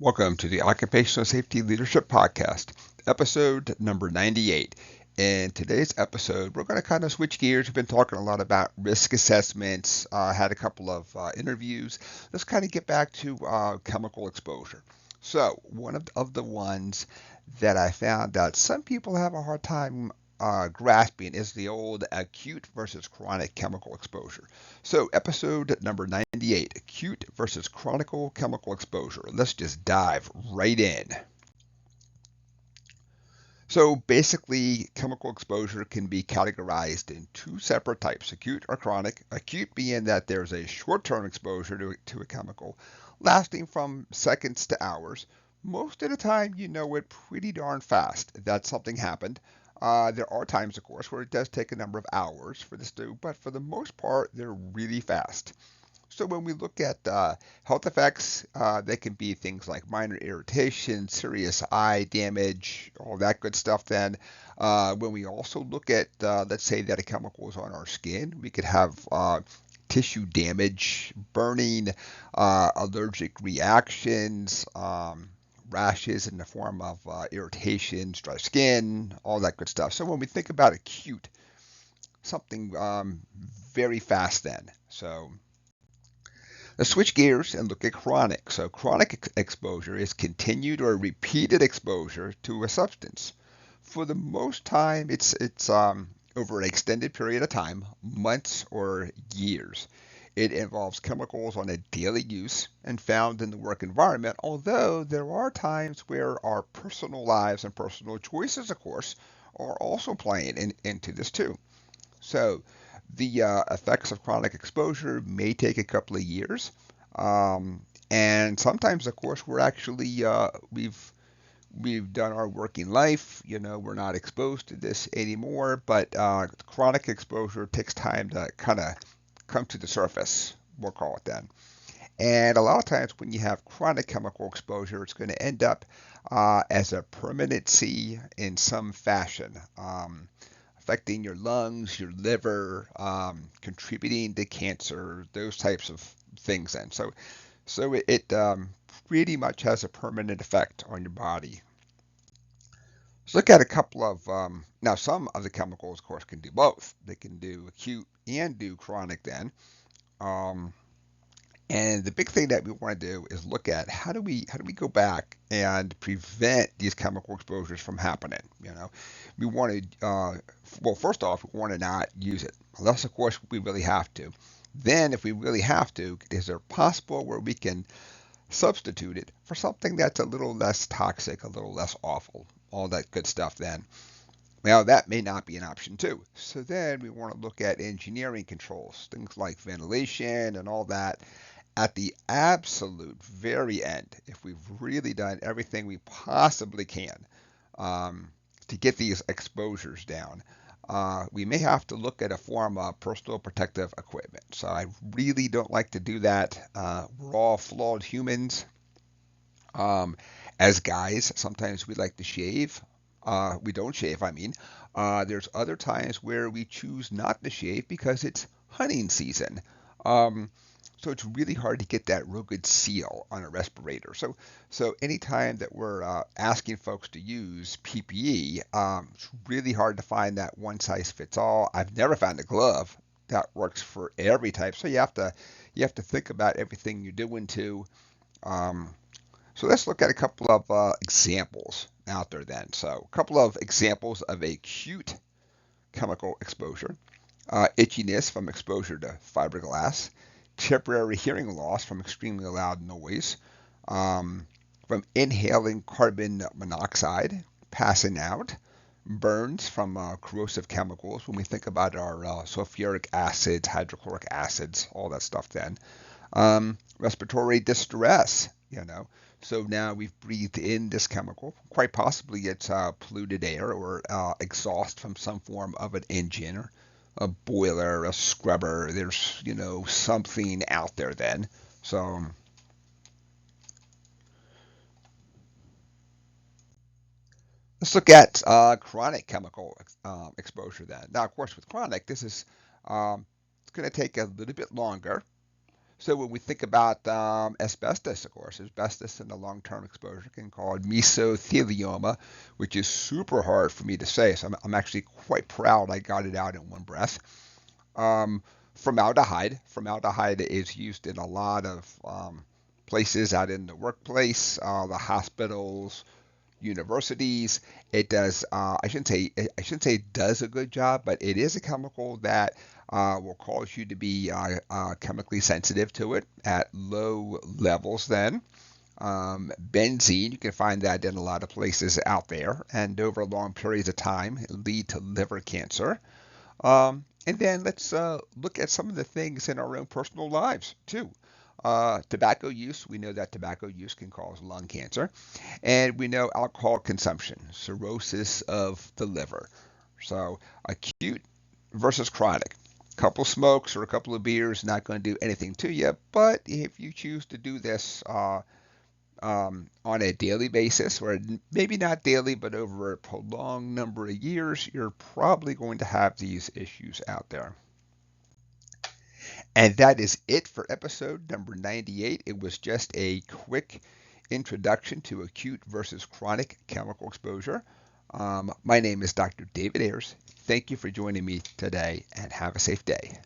Welcome to the Occupational Safety Leadership Podcast, episode number 98. In today's episode, we're going to kind of switch gears. We've been talking a lot about risk assessments, had a couple of interviews. Let's kind of get back to chemical exposure. So, one of the ones that I found that some people have a hard time grasping is the old acute versus chronic chemical exposure. So, episode number 98, acute versus chronic chemical exposure. Let's just dive right in. So, basically, chemical exposure can be categorized in two separate types, acute or chronic. Acute being that there's a short term exposure to a chemical lasting from seconds to hours. Most of the time, you know it pretty darn fast that something happened. There are times, of course, where it does take a number of hours for this to, but for the most part, they're really fast. So when we look at health effects, they can be things like minor irritation, serious eye damage, all that good stuff. Then, when we also look at, let's say that a chemical is on our skin, we could have tissue damage, burning, allergic reactions, rashes in the form of irritations, dry skin, all that good stuff. So when we think about acute, something very fast then. So let's switch gears and look at chronic. So chronic exposure is continued or repeated exposure to a substance. For the most time, it's over an extended period of time, months or years. It involves chemicals on a daily use and found in the work environment, although there are times where our personal lives and personal choices, of course, are also playing into this too. So the effects of chronic exposure may take a couple of years. And sometimes, of course, we're actually we've done our working life. You know, we're not exposed to this anymore. But chronic exposure takes time to kind of come to the surface. We'll call it that. And a lot of times, when you have chronic chemical exposure, it's going to end up as a permanency in some fashion. Affecting your lungs, your liver, contributing to cancer, those types of things. And so it pretty much has a permanent effect on your body. Let's look at a couple of now. Some of the chemicals, of course, can do both. They can do acute and do chronic. Then, um, and the big thing that we want to do is look at how do we go back and prevent these chemical exposures from happening. You know, we want to well, first off, we want to not use it unless, of course, we really have to. Then, if we really have to, is there possible where we can substitute it for something that's a little less toxic, a little less awful, all that good stuff? Then, well, that may not be an option too. So then we want to look at engineering controls, things like ventilation and all that at the absolute very end, if we've really done everything we possibly can um, to get these exposures down, we may have to look at a form of personal protective equipment. So I really don't like to do that. We're all flawed humans. Um, as guys, sometimes we like to shave. We don't shave, I mean. There's other times where we choose not to shave because it's hunting season. Um, so it's really hard to get that real good seal on a respirator. So anytime that we're asking folks to use PPE, it's really hard to find that one size fits all. I've never found a glove that works for every type. So you have to think about everything you're doing too. Um, so let's look at a couple of examples out there then. So a couple of examples of acute chemical exposure. Itchiness from exposure to fiberglass, temporary hearing loss from extremely loud noise, from inhaling carbon monoxide, passing out, burns from corrosive chemicals when we think about our sulfuric acids, hydrochloric acids, all that stuff then. Respiratory distress, you know. So now we've breathed in this chemical. Quite possibly it's polluted air or exhaust from some form of an engine or a boiler, a scrubber. There's, something out there then. So let's look at chronic chemical exposure then. Now, of course, with chronic, this is it's going to take a little bit longer. So when we think about asbestos, of course, asbestos in the long-term exposure can cause mesothelioma, which is super hard for me to say. So I'm actually quite proud I got it out in one breath. Um, formaldehyde is used in a lot of places out in the workplace, the hospitals, universities. It does. I shouldn't say it does a good job, but it is a chemical that will cause you to be chemically sensitive to it at low levels. Then benzene, you can find that in a lot of places out there, and over long periods of time, lead to liver cancer. And then let's look at some of the things in our own personal lives too. Tobacco use, we know that tobacco use can cause lung cancer. And we know alcohol consumption, cirrhosis of the liver. So acute versus chronic. A couple smokes or a couple of beers not going to do anything to you, but if you choose to do this on a daily basis, or maybe not daily, but over a prolonged number of years, you're probably going to have these issues out there. And that is it for episode number 98. It was just a quick introduction to acute versus chronic chemical exposure. My name is Dr. David Ayers. Thank you for joining me today and have a safe day.